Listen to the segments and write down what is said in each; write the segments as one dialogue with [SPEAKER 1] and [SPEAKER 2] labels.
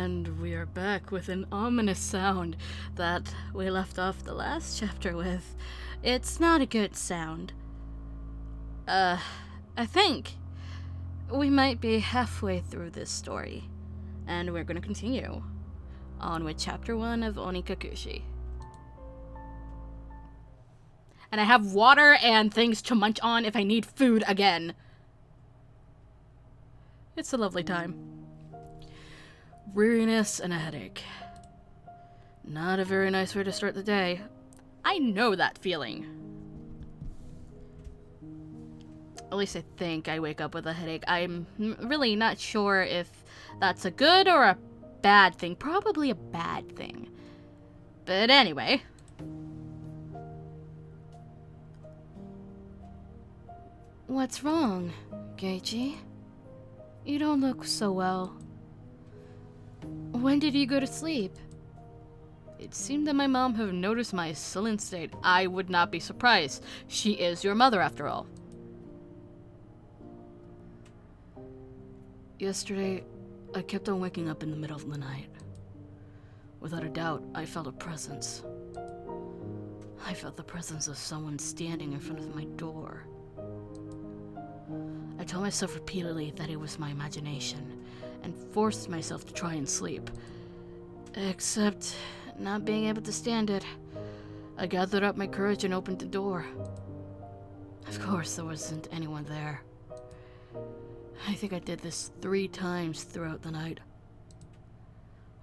[SPEAKER 1] And we are back with an ominous sound that we left off the last chapter with. It's not a good sound. I think we might be halfway through this story, and we're going to continue on with chapter 1 of Onikakushi. And I have water and things to munch on if I need food again. It's a lovely time. Weariness and a headache. Not a very nice way to start the day. I know that feeling. At least I think I wake up with a headache. I'm really not sure if that's a good or a bad thing. Probably a bad thing. But anyway. What's wrong, Geichi? You don't look so well. When did you go to sleep? It seemed that my mom had noticed my sullen state. I would not be surprised. She is your mother, after all. Yesterday, I kept on waking up in the middle of the night. Without a doubt, I felt a presence. I felt the presence of someone standing in front of my door. I told myself repeatedly that it was my imagination, and forced myself to try and sleep. Except, not being able to stand it, I gathered up my courage and opened the door. Of course, there wasn't anyone there. I think I did this 3 times throughout the night.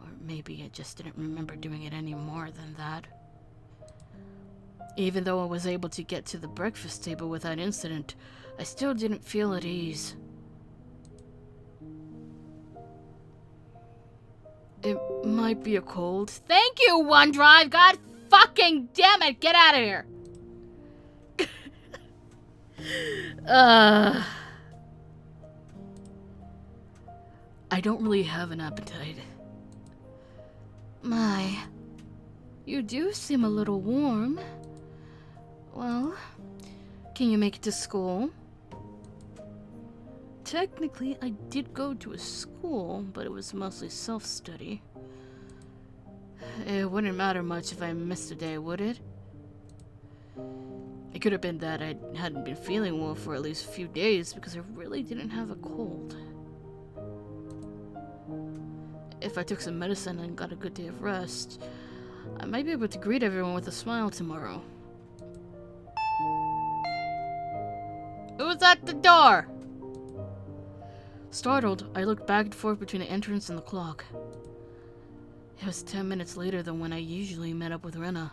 [SPEAKER 1] Or maybe I just didn't remember doing it any more than that. Even though I was able to get to the breakfast table without incident, I still didn't feel at ease. It might be a cold. Thank you, OneDrive! God fucking damn it! Get out of here! I don't really have an appetite. My, you do seem a little warm. Well, can you make it to school? Technically, I did go to a school, but it was mostly self-study. It wouldn't matter much if I missed a day, would it? It could have been that I hadn't been feeling well for at least a few days because I really didn't have a cold. If I took some medicine and got a good day of rest, I might be able to greet everyone with a smile tomorrow. Who's at the door? Startled, I looked back and forth between the entrance and the clock. It was 10 minutes later than when I usually met up with Rena.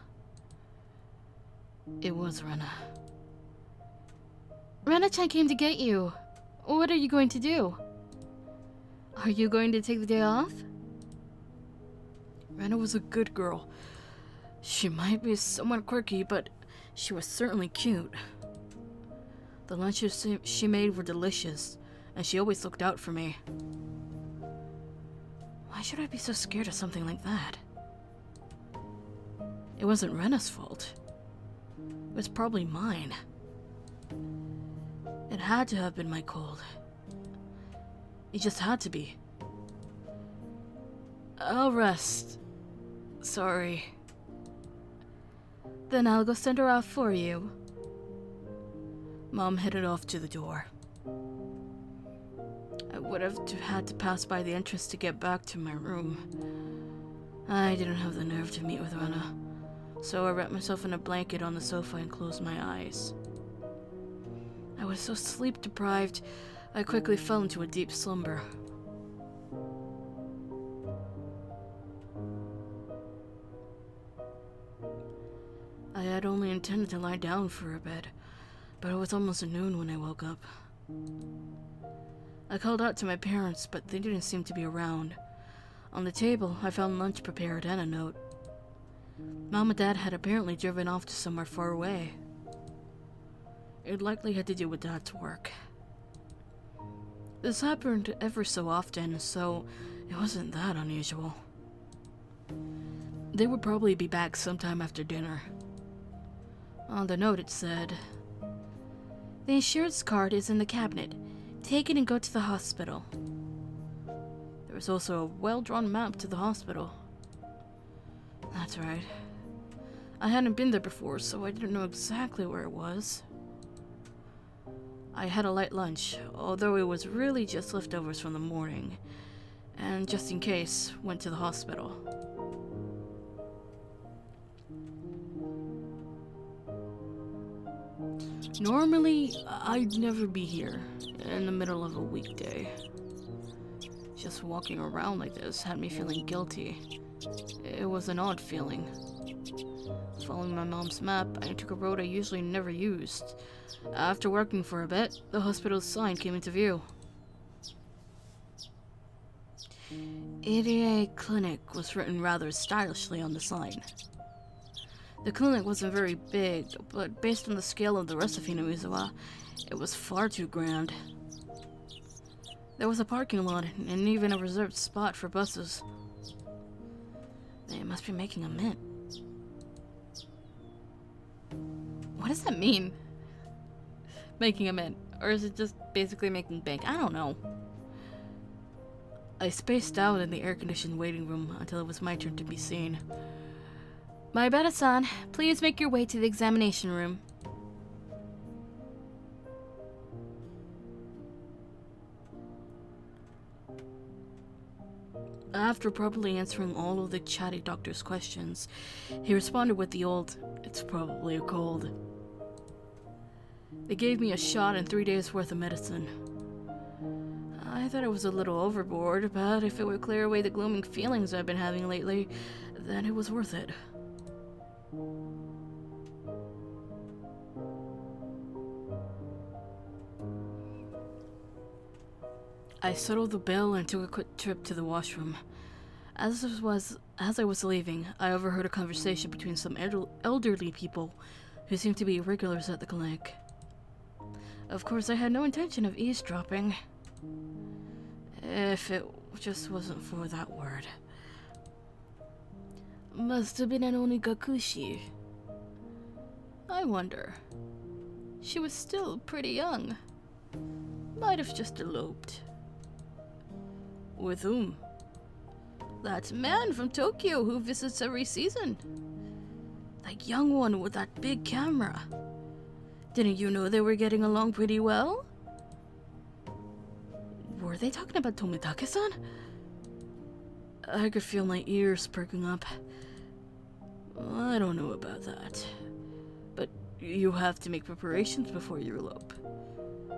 [SPEAKER 1] It was Rena. Rena-chan came to get you. What are you going to do? Are you going to take the day off? Rena was a good girl. She might be somewhat quirky, but she was certainly cute. The lunches she made were delicious, and she always looked out for me. Why should I be so scared of something like that? It wasn't Rena's fault. It was probably mine. It had to have been my cold. It just had to be. I'll rest. Sorry. Then I'll go send her off for you. Mom headed off to the door. I would have had to pass by the entrance to get back to my room. I didn't have the nerve to meet with Rena, so I wrapped myself in a blanket on the sofa and closed my eyes. I was so sleep deprived, I quickly fell into a deep slumber. I had only intended to lie down for a bit, but it was almost noon when I woke up. I called out to my parents, but they didn't seem to be around. On the table, I found lunch prepared and a note. Mom and Dad had apparently driven off to somewhere far away. It likely had to do with Dad's work. This happened ever so often, so it wasn't that unusual. They would probably be back sometime after dinner. On the note it said, "The insurance card is in the cabinet. Take it and go to the hospital." There was also a well-drawn map to the hospital. That's right. I hadn't been there before, so I didn't know exactly where it was. I had a light lunch, although it was really just leftovers from the morning, and just in case, went to the hospital. Normally, I'd never be here, in the middle of a weekday. Just walking around like this had me feeling guilty. It was an odd feeling. Following my mom's map, I took a road I usually never used. After working for a bit, the hospital's sign came into view. ADA Clinic was written rather stylishly on the sign. The clinic wasn't very big, but based on the scale of the rest of Hinamizawa, it was far too grand. There was a parking lot and even a reserved spot for buses. They must be making a mint. What does that mean? Making a mint? Or is it just basically making bank? I don't know. I spaced out in the air-conditioned waiting room until it was my turn to be seen. Maibara-san, please make your way to the examination room. After properly answering all of the chatty doctor's questions, he responded with the old, "It's probably a cold." They gave me a shot and 3 days worth of medicine. I thought it was a little overboard, but if it would clear away the glooming feelings I've been having lately, then it was worth it. I settled the bill and took a quick trip to the washroom. As I was leaving, I overheard a conversation between some elderly people who seemed to be regulars at the clinic. Of course, I had no intention of eavesdropping. If it just wasn't for that word. Must have been an Onikakushi. I wonder. She was still pretty young. Might have just eloped. With whom? That man from Tokyo who visits every season. That young one with that big camera. Didn't you know they were getting along pretty well? Were they talking about Tomitake-san? I could feel my ears perking up. I don't know about that. But you have to make preparations before you elope.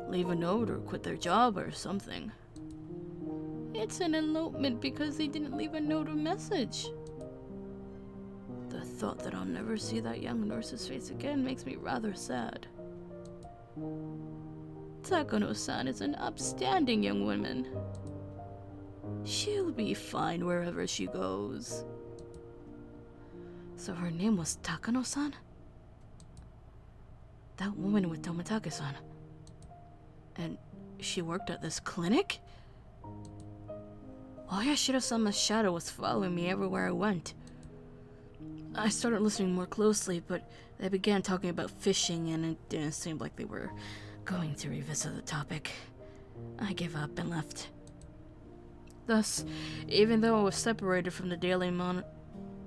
[SPEAKER 1] Leave a note or quit their job or something. It's an elopement because they didn't leave a note or message. The thought that I'll never see that young nurse's face again makes me rather sad. Takano-san is an upstanding young woman. She'll be fine wherever she goes. So her name was Takano-san? That woman with Tomitake-san. And she worked at this clinic? Oyashiro-sama's shadow was following me everywhere I went. I started listening more closely, but they began talking about fishing and it didn't seem like they were going to revisit the topic. I gave up and left. Thus, even though I was separated from the daily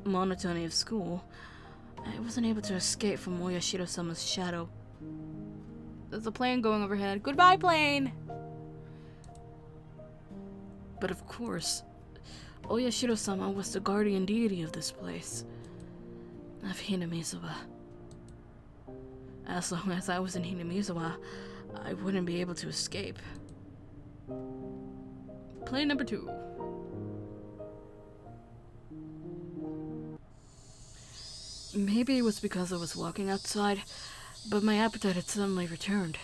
[SPEAKER 1] monotony of school, I wasn't able to escape from Oyashiro-sama's shadow. There's a plane going overhead. Goodbye, plane! But of course, Oyashiro-sama was the guardian deity of this place. Of Hinamizawa. As long as I was in Hinamizawa, I wouldn't be able to escape. Plane number 2. Maybe it was because I was walking outside, but my appetite had suddenly returned.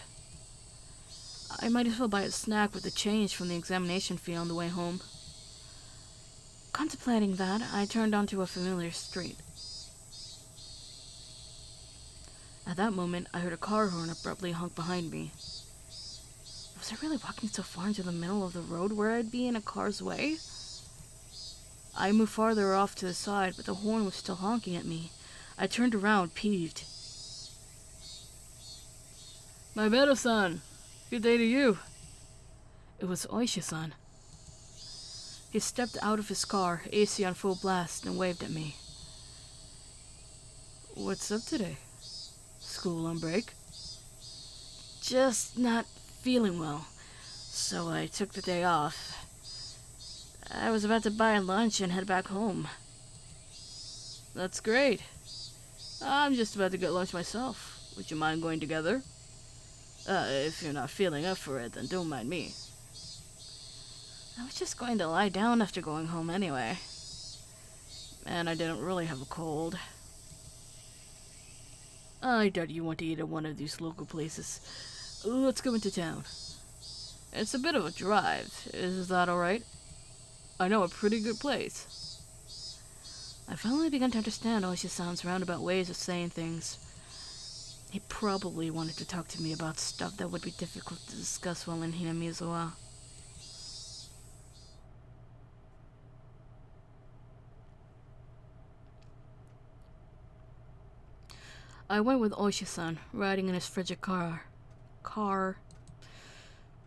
[SPEAKER 1] I might as well buy a snack with the change from the examination fee on the way home. Contemplating that, I turned onto a familiar street. At that moment, I heard a car horn abruptly honk behind me. Was I really walking so far into the middle of the road where I'd be in a car's way? I moved farther off to the side, but the horn was still honking at me. I turned around, peeved. Maibara-san! Good day to you. It was Oishi-san. He stepped out of his car, AC on full blast, and waved at me. What's up today? School on break? Just not feeling well, so I took the day off. I was about to buy lunch and head back home. That's great. I'm just about to get lunch myself. Would you mind going together? If you're not feeling up for it, then don't mind me. I was just going to lie down after going home anyway. And I didn't really have a cold. I doubt you want to eat at one of these local places. Let's go into town. It's a bit of a drive. Is that alright? I know a pretty good place. I finally began to understand Oishi-san's roundabout ways of saying things. He probably wanted to talk to me about stuff that would be difficult to discuss while in Hinamizuwa. I went with Oishi-san, riding in his frigid car.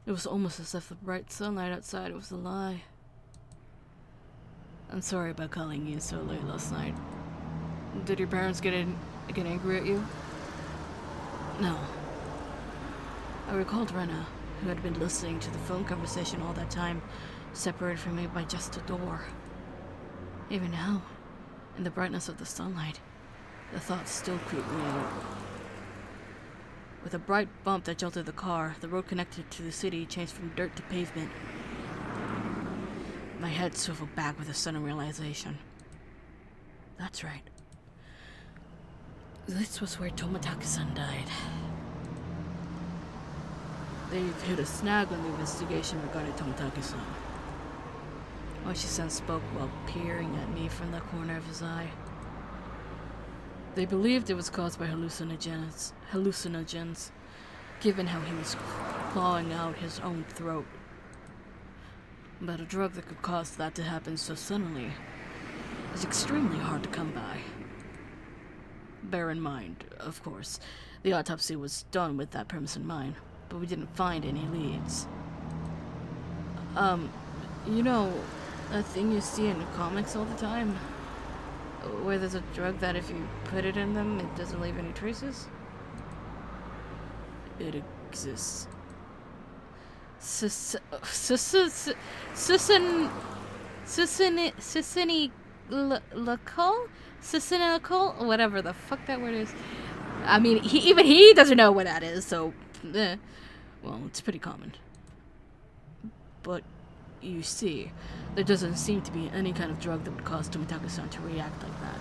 [SPEAKER 1] It was almost as if the bright sunlight outside was a lie. I'm sorry about calling you so late last night. Did your parents get angry at you? No. I recalled Rena, who had been listening to the phone conversation all that time, separated from me by just a door. Even now, in the brightness of the sunlight, the thoughts still creep me out. With a bright bump that jolted the car, the road connected to the city changed from dirt to pavement. My head swiveled back with a sudden realization. That's right. This was where Tomitaki-san died. They've hit a snag on the investigation regarding Tomitaki-san. Oishi-san spoke while peering at me from the corner of his eye. They believed it was caused by hallucinogens, given how he was clawing out his own throat. But a drug that could cause that to happen so suddenly is extremely hard to come by. Bear in mind, of course, the autopsy was done with that premise in mind, but we didn't find any leads. You know, that thing you see in the comics all the time? Where there's a drug that if you put it in them, it doesn't leave any traces? It exists. Sisinical? Whatever the fuck that word is. I mean, even he doesn't know what that is, so... Well, it's pretty common. But, you see, there doesn't seem to be any kind of drug that would cause Tomitaki-san to react like that.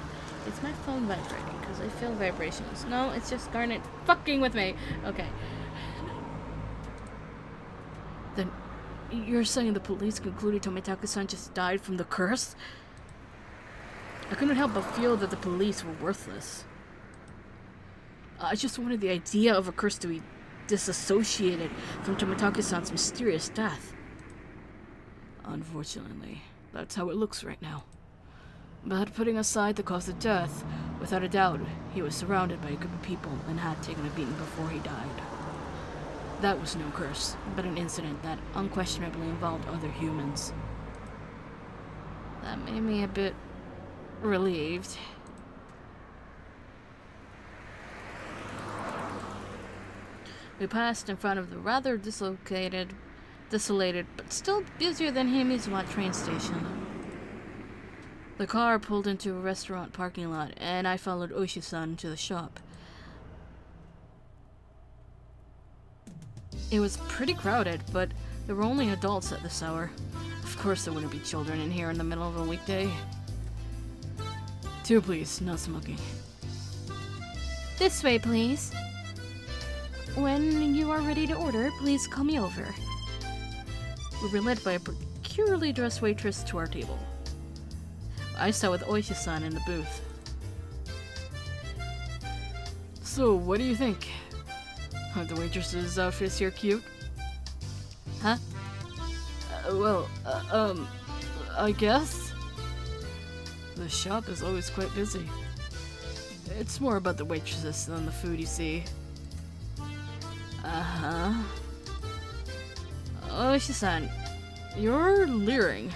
[SPEAKER 1] It's my phone vibrating, because I feel vibrations. No, it's just Garnet fucking with me. Okay. Then, you're saying the police concluded Tomitaki-san just died from the curse? I couldn't help but feel that the police were worthless. I just wanted the idea of a curse to be disassociated from Tomitaki-san's mysterious death. Unfortunately, that's how it looks right now. But putting aside the cause of death, without a doubt, he was surrounded by a group of people and had taken a beating before he died. That was no curse, but an incident that unquestionably involved other humans. That made me a bit relieved. We passed in front of the rather desolated, but still busier than Hinamizuwa train station. The car pulled into a restaurant parking lot, and I followed Oishi-san to the shop. It was pretty crowded, but there were only adults at this hour. Of course there wouldn't be children in here in the middle of a weekday. 2 please, no smoking.
[SPEAKER 2] This way, please. When you are ready to order, please call me over.
[SPEAKER 1] We were led by a peculiarly dressed waitress to our table. I sat with Oishi-san in the booth. So, what do you think? Are the waitress's outfits here cute? Huh? I guess? The shop is always quite busy. It's more about the waitresses than the food, you see. Oishi-san, you're leering.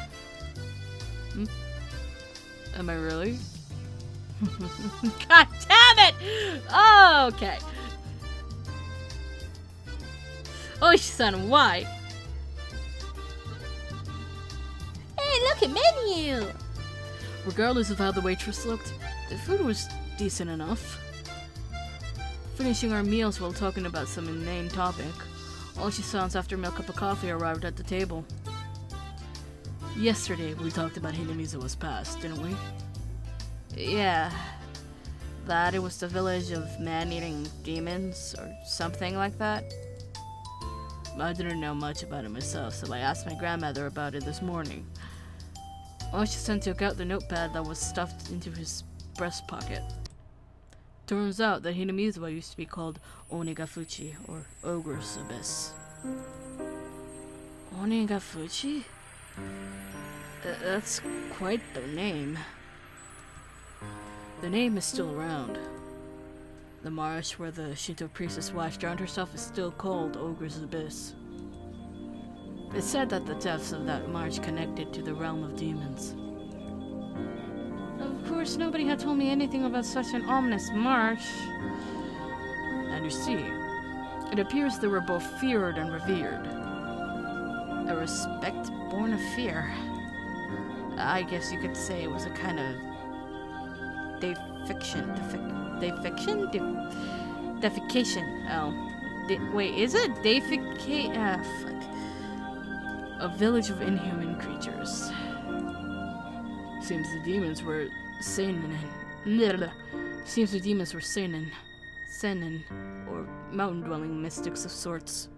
[SPEAKER 1] Am I really? God damn it! Oh, okay. Oishi-san, why?
[SPEAKER 2] Hey, look at menu!
[SPEAKER 1] Regardless of how the waitress looked, the food was decent enough. Finishing our meals while talking about some inane topic, Oishi-san's after-meal cup of coffee arrived at the table. Yesterday, we talked about Hinamizawa's past, didn't we? Yeah. That it was the village of man-eating demons, or something like that. I didn't know much about it myself, so I asked my grandmother about it this morning. Oishi-san took out the notepad that was stuffed into his breast pocket. Turns out that Hinamizawa used to be called Onikakushi, or Ogre's Abyss. Onikakushi? That's quite the name. The name is still around. The marsh where the Shinto priestess wife drowned herself is still called Ogre's Abyss. It's said that the depths of that marsh connected to the realm of demons. Of course, nobody had told me anything about such an ominous marsh. And you see, it appears they were both feared and revered. A respect born of fear. I guess you could say it was a kind of defecation. Oh. Wait, is it? Fuck. A village of inhuman creatures. Seems the demons were seinen, or mountain-dwelling mystics of sorts.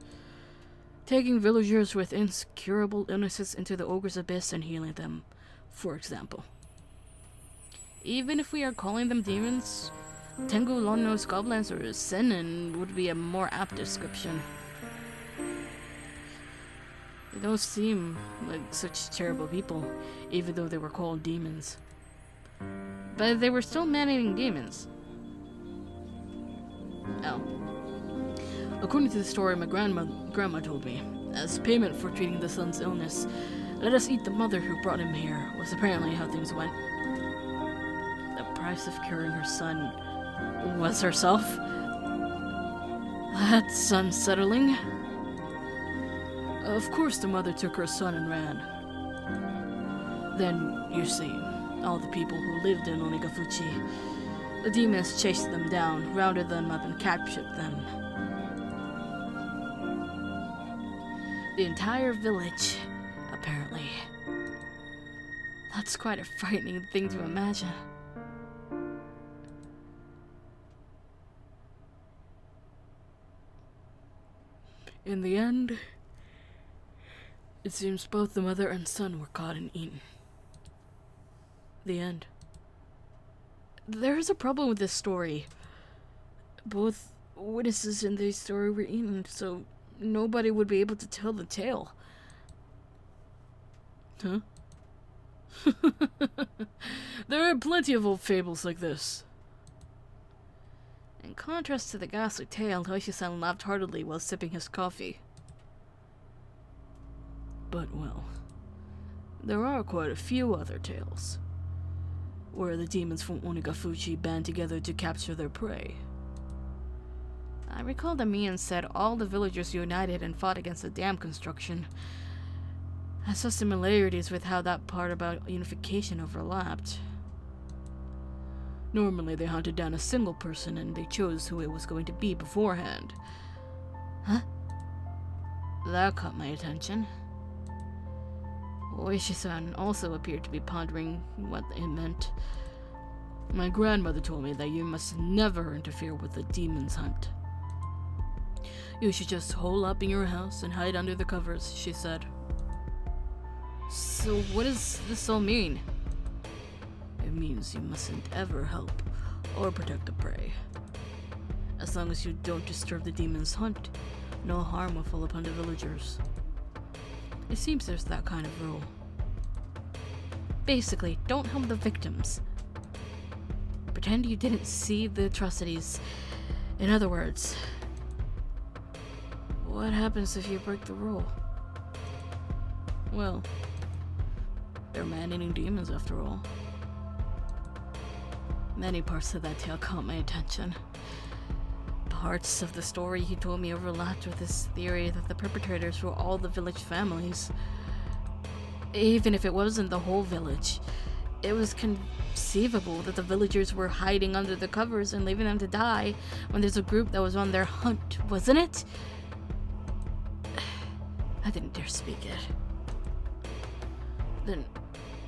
[SPEAKER 1] Taking villagers with incurable illnesses into the Ogre's Abyss and healing them, for example. Even if we are calling them demons, Tengu Lonno's goblins or seinen would be a more apt description. They don't seem like such terrible people, even though they were called demons. But they were still man-eating demons. Oh. According to the story my grandma told me, as payment for treating the son's illness, let us eat the mother who brought him here, was apparently how things went. The price of curing her son was herself. That's unsettling. Of course the mother took her son and ran. Then, you see, all the people who lived in Onikakushi, the demons chased them down, rounded them up, and captured them. The entire village, apparently. That's quite a frightening thing to imagine. In the end, it seems both the mother and son were caught and eaten. The end. There is a problem with this story. Both witnesses in this story were eaten, so nobody would be able to tell the tale. Huh? There are plenty of old fables like this. In contrast to the ghastly tale, Oishi-san laughed heartily while sipping his coffee. But, well, there are quite a few other tales, where the demons from Onikakushi band together to capture their prey. I recall the Mian said all the villagers united and fought against the dam construction. I saw similarities with how that part about unification overlapped. Normally they hunted down a single person and they chose who it was going to be beforehand. Huh? That caught my attention. Oishi-san also appeared to be pondering what it meant. My grandmother told me that you must never interfere with the demon's hunt. You should just hole up in your house and hide under the covers, she said. So what does this all mean? It means you mustn't ever help or protect the prey. As long as you don't disturb the demon's hunt, no harm will fall upon the villagers. It seems there's that kind of rule. Basically, don't help the victims. Pretend you didn't see the atrocities. In other words, what happens if you break the rule? Well, they're man-eating demons after all. Many parts of that tale caught my attention. Parts of the story he told me overlapped with his theory that the perpetrators were all the village families. Even if it wasn't the whole village, it was conceivable that the villagers were hiding under the covers and leaving them to die when there's a group that was on their hunt, wasn't it? I didn't dare speak it. Then,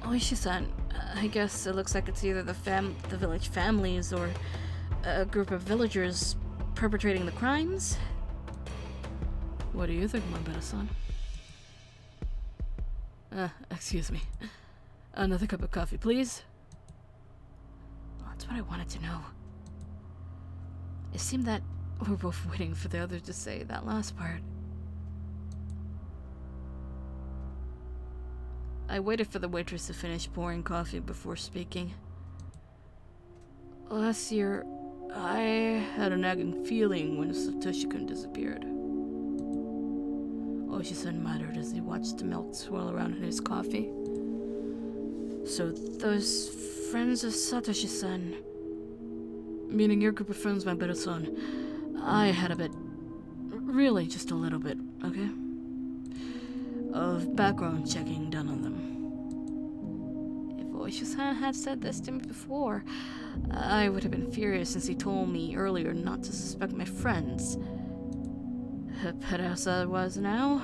[SPEAKER 1] Oishi-san, I guess it looks like it's either the village families or a group of villagers perpetrating the crimes? What do you think, my better-san? Excuse me. Another cup of coffee, please? Well, that's what I wanted to know. It seemed that we're both waiting for the other to say that last part. I waited for the waitress to finish pouring coffee before speaking. Last year, I had a nagging feeling when Satoshi-kun disappeared. Oishi-san muttered as he watched the milk swirl around in his coffee. So those friends of Satoshi-san, meaning your group of friends, my better son, I had a bit, really just a little bit, okay, of background checking done on them. If Oishi-san had said this to me before, I would have been furious since he told me earlier not to suspect my friends. But as I was now,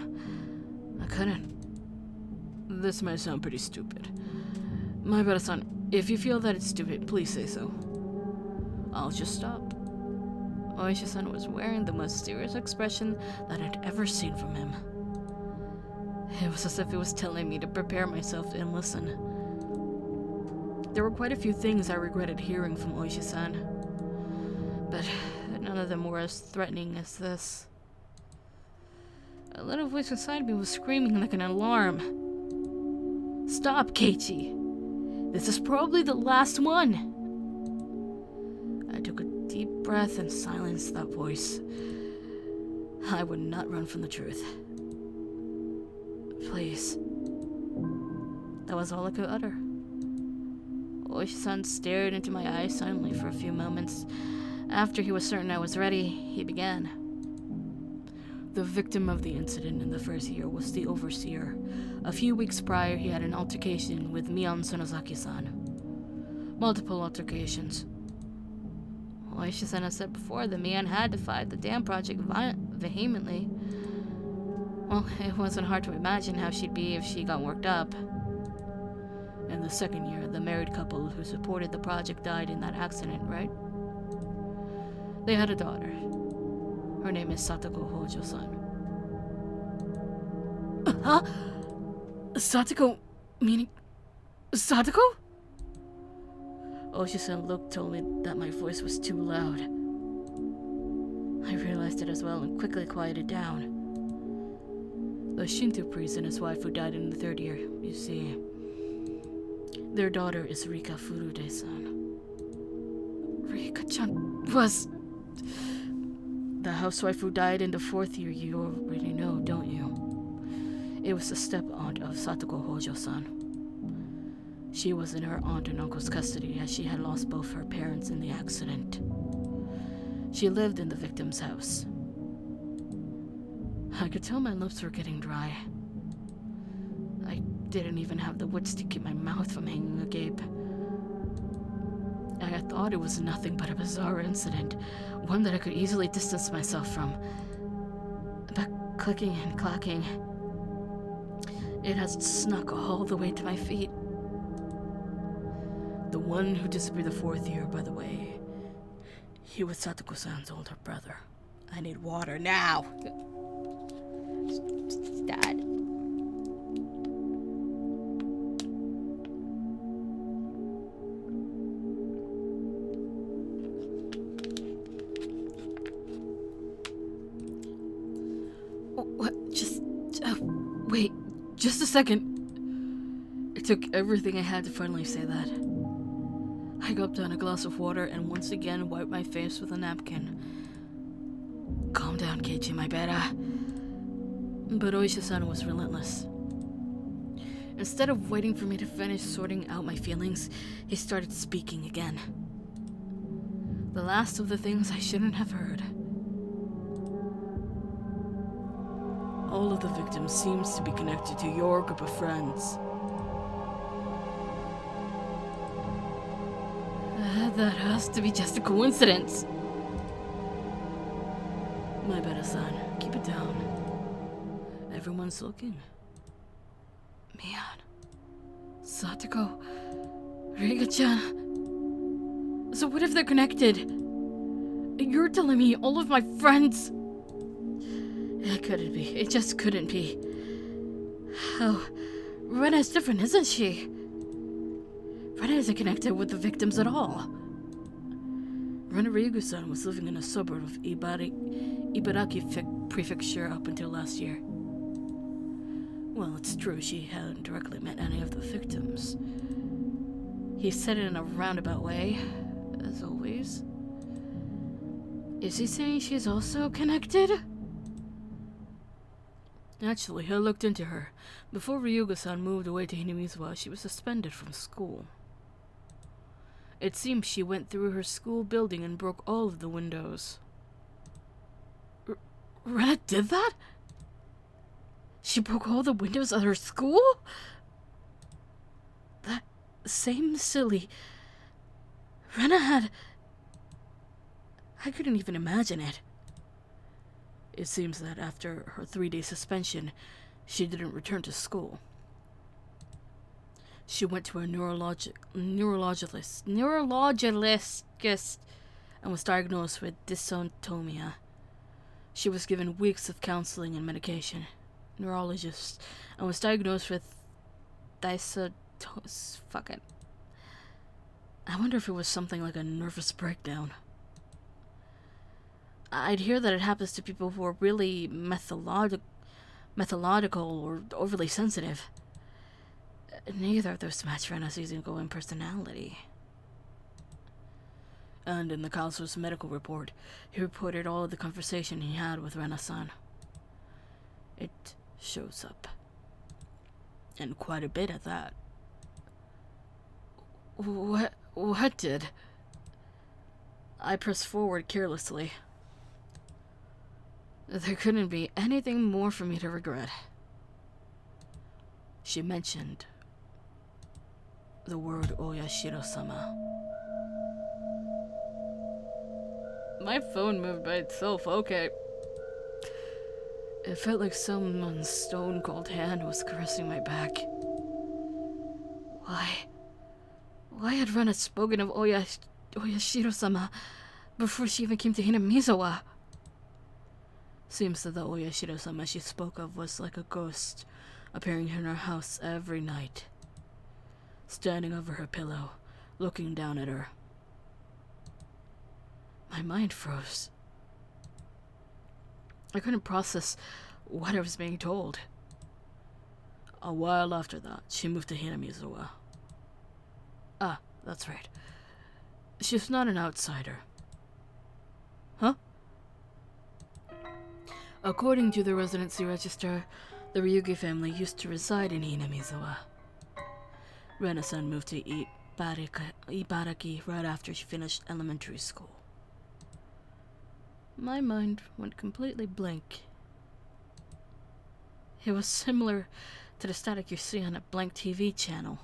[SPEAKER 1] I couldn't. This might sound pretty stupid. My better son, if you feel that it's stupid, please say so. I'll just stop. Oishi-san was wearing the most serious expression that I'd ever seen from him. It was as if he was telling me to prepare myself and listen. There were quite a few things I regretted hearing from Oishi-san, but none of them were as threatening as this. A little voice inside me was screaming like an alarm. Stop, Keiichi! This is probably the last one! I took a deep breath and silenced that voice. I would not run from the truth. Please. That was all I could utter. Oishi-san stared into my eyes silently for a few moments. After he was certain I was ready, he began. The victim of the incident in the first year was the overseer. A few weeks prior, he had an altercation with Mion Sonozaki-san. Multiple altercations. Oishi-san had said before that Mion had defied the dam project vehemently. Well, it wasn't hard to imagine how she'd be if she got worked up. In the second year, the married couple who supported the project died in that accident, right? They had a daughter. Her name is Satoko Hojo-san. Huh? Satoko? Meaning... Satoko? Oishi-san looked told me that my voice was too loud. I realized it as well and quickly quieted down. The Shinto priest and his wife who died in the third year, you see. Their daughter is Rika Furude-san. Rika-chan was... The housewife who died in the fourth year, you already know, don't you? It was the step-aunt of Satoko Hojo-san. She was in her aunt and uncle's custody as she had lost both her parents in the accident. She lived in the victim's house. I could tell my lips were getting dry. I didn't even have the wits to keep my mouth from hanging agape. I had thought it was nothing but a bizarre incident, one that I could easily distance myself from. But clicking and clacking, it has snuck all the way to my feet. The one who disappeared the fourth year, by the way, he was Satoko-san's older brother. I need water now! Dad. Wait, just a second. It took everything I had to finally say that. I gulped down a glass of water and once again wiped my face with a napkin. Calm down, Keiichi, my beta. But Oishi-san was relentless. Instead of waiting for me to finish sorting out my feelings, he started speaking again. The last of the things I shouldn't have heard. All of the victims seems to be connected to your group of friends. That has to be just a coincidence. My bad, son. Keep it down. Everyone's looking. Mian. Satoko. Riga-chan. So what if they're connected? You're telling me all of my friends... It couldn't be. It just couldn't be. Oh, Rena's different, isn't she? Rena isn't connected with the victims at all. Rena Ryugu-san was living in a suburb of Ibaraki Prefecture up until last year. Well, it's true she hadn't directly met any of the victims. He said it in a roundabout way, as always. Is he saying she's also connected? Actually, I looked into her. Before Ryuga-san moved away to Hinamizawa, she was suspended from school. It seems she went through her school building and broke all of the windows. Rena did that? She broke all the windows at her school? That same silly... Rena had... I couldn't even imagine it. It seems that after her 3-day suspension, she didn't return to school. She went to a neurologist and was diagnosed with dysautonomia. She was given weeks of counseling and medication. Neurologist and was diagnosed with fuck it. I wonder if it was something like a nervous breakdown. I'd hear that it happens to people who are really methodological or overly sensitive. Neither of those match Rena's easygoing personality. And in the counselor's medical report, he reported all of the conversation he had with Rena-san. It shows up. And quite a bit at that. What did? I pressed forward carelessly. There couldn't be anything more for me to regret. She mentioned the word Oyashiro-sama. My phone moved by itself, okay. It felt like someone's stone-cold hand was caressing my back. Why had Rena spoken of Oyashiro-sama before she even came to Hinamizawa? Seems that the Oyashiro-sama she spoke of was like a ghost, appearing in her house every night, standing over her pillow, looking down at her. My mind froze. I couldn't process what I was being told. A while after that, she moved to Hinamizawa. Ah, that's right. She's not an outsider. Huh? According to the residency register, the Ryugi family used to reside in Hinamizawa. Rena-san moved to Ibaraki right after she finished elementary school. My mind went completely blank. It was similar to the static you see on a blank TV channel.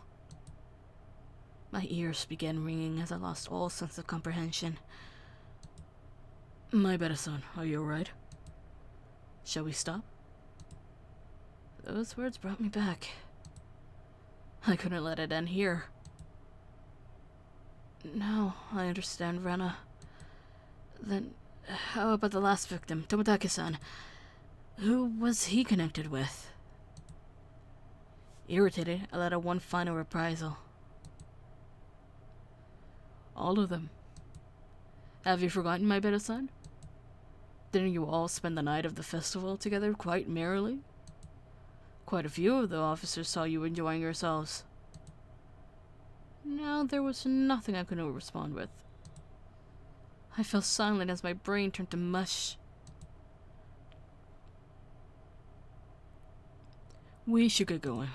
[SPEAKER 1] My ears began ringing as I lost all sense of comprehension. My beta-san, are you alright? Shall we stop? Those words brought me back. I couldn't let it end here. Now I understand Rena. Then how about the last victim, Tomotake-san? Who was he connected with? Irritated, I let out one final reprisal. All of them. Have you forgotten, my beta-san? Didn't you all spend the night of the festival together quite merrily? Quite a few of the officers saw you enjoying yourselves. Now there was nothing I couldn't respond with. I fell silent as my brain turned to mush. We should get going.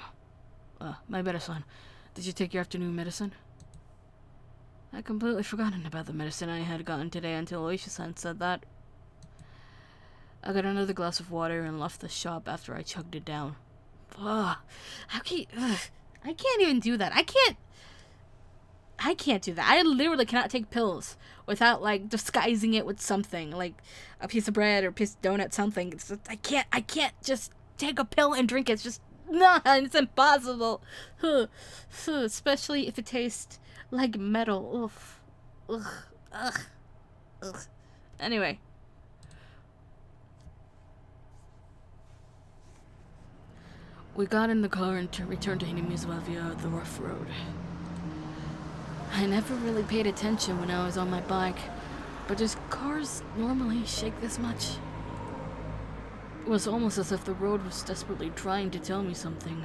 [SPEAKER 1] My beta-san, did you take your afternoon medicine? I completely forgotten about the medicine I had gotten today until Oisha-san said that. I got another glass of water and left the shop after I chugged it down. Ugh. How can you, I can't even do that. I can't do that. I literally cannot take pills without, like, disguising it with something. Like, a piece of bread or a piece of donut, something. It's just, I can't just take a pill and drink it. It's just, no, it's impossible. Especially if it tastes like metal. Ugh. Anyway. We got in the car and returned to Hinamizawa via the rough road. I never really paid attention when I was on my bike, but does cars normally shake this much? It was almost as if the road was desperately trying to tell me something.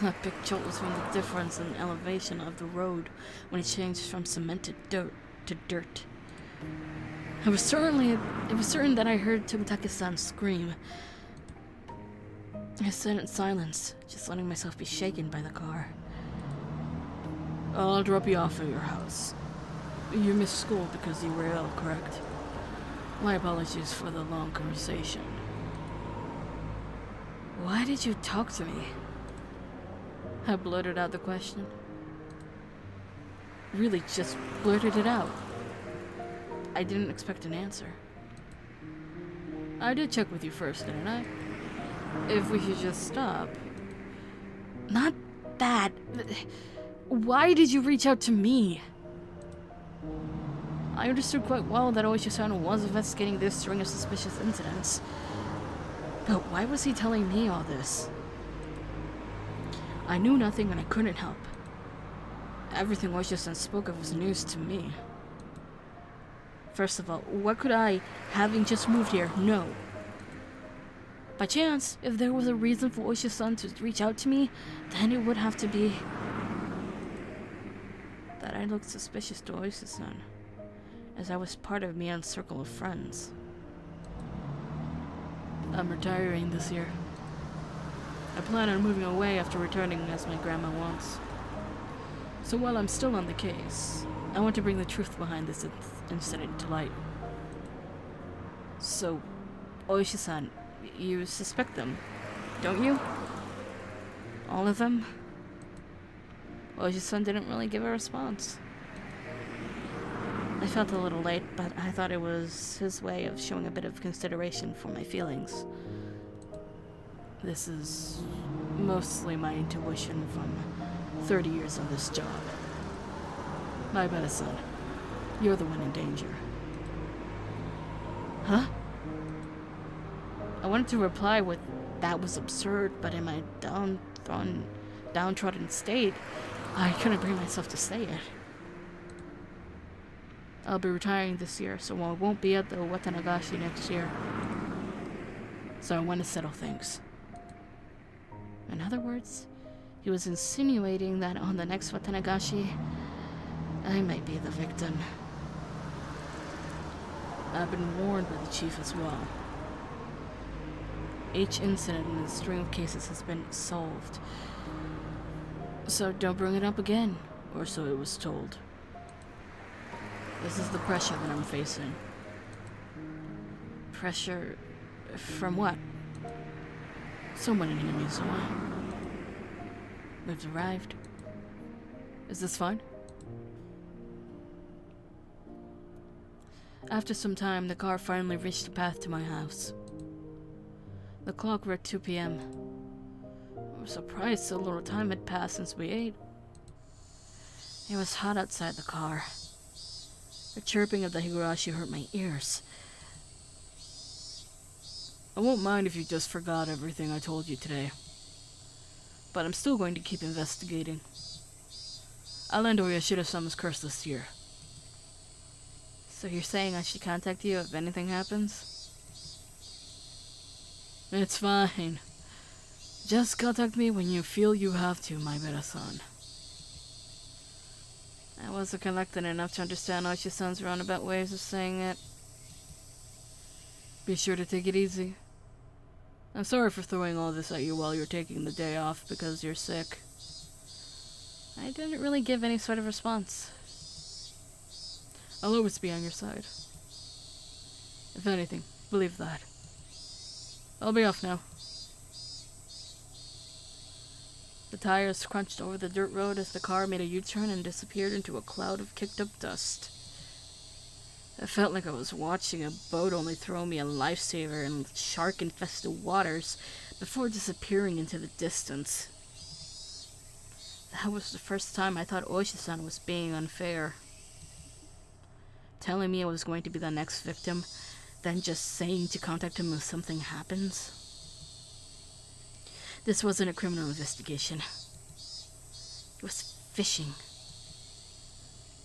[SPEAKER 1] That big jolt was from the difference in elevation of the road when it changed from cemented dirt to dirt. It was certain that I heard Tobutake-san scream. I sat in silence, just letting myself be shaken by the car. I'll drop you off at your house. You missed school because you were ill, correct? My apologies for the long conversation. Why did you talk to me? I blurted out the question. Really just blurted it out. I didn't expect an answer. I did check with you first, didn't I? If we should just stop. Not that. Why did you reach out to me? I understood quite well that Oisha-san was investigating this string of suspicious incidents. But why was he telling me all this? I knew nothing and I couldn't help. Everything Oisha-san spoke of was news to me. First of all, what could I, having just moved here, know? By chance, if there was a reason for Oisha-san to reach out to me, then it would have to be that I looked suspicious to Oisha-san, as I was part of Mian's circle of friends. I'm retiring this year. I plan on moving away after returning as my grandma wants. So while I'm still on the case, I want to bring the truth behind this incident to light. So, Oisha-san, you suspect them, don't you? All of them? Oisha-san didn't really give a response. I felt a little late, but I thought it was his way of showing a bit of consideration for my feelings. This is mostly my intuition from 30 years on this job. My bad, son. You're the one in danger. Huh? I wanted to reply with, that was absurd, but in my downtrodden state, I couldn't bring myself to say it. I'll be retiring this year, so I won't be at the Watanagashi next year. So I want to settle things. In other words, he was insinuating that on the next Watanagashi, I might be the victim. I've been warned by the chief as well. Each incident in the string of cases has been solved. So don't bring it up again, or so it was told. This is the pressure that I'm facing. Pressure from what? Someone in Hinamizawa. We've arrived. Is this fine? After some time, the car finally reached the path to my house. The clock read 2 p.m. I was surprised so little time had passed since we ate. It was hot outside the car. The chirping of the Higurashi hurt my ears. I won't mind if you just forgot everything I told you today. But I'm still going to keep investigating. I'll end Oyashida-sama's curse this year. So you're saying I should contact you if anything happens? It's fine. Just contact me when you feel you have to, my Beta-san. I wasn't collected enough to understand Oishi-san's roundabout ways of saying it. Be sure to take it easy. I'm sorry for throwing all this at you while you're taking the day off because you're sick. I didn't really give any sort of response. I'll always be on your side. If anything, believe that. I'll be off now. The tires crunched over the dirt road as the car made a U-turn and disappeared into a cloud of kicked-up dust. I felt like I was watching a boat only throw me a lifesaver in shark-infested waters before disappearing into the distance. That was the first time I thought Oishi-san was being unfair. Telling me I was going to be the next victim, then just saying to contact him if something happens. This wasn't a criminal investigation. It was fishing.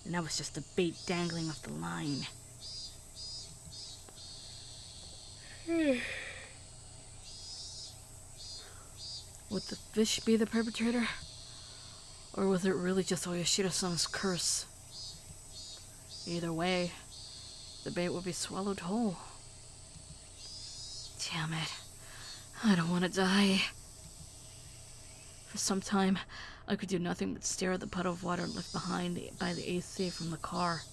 [SPEAKER 1] And I was just a bait dangling off the line. Would the fish be the perpetrator? Or was it really just Oyashiro-san's curse? Either way, the bait would be swallowed whole. Damn it. I don't want to die. For some time, I could do nothing but stare at the puddle of water left behind by the AC from the car.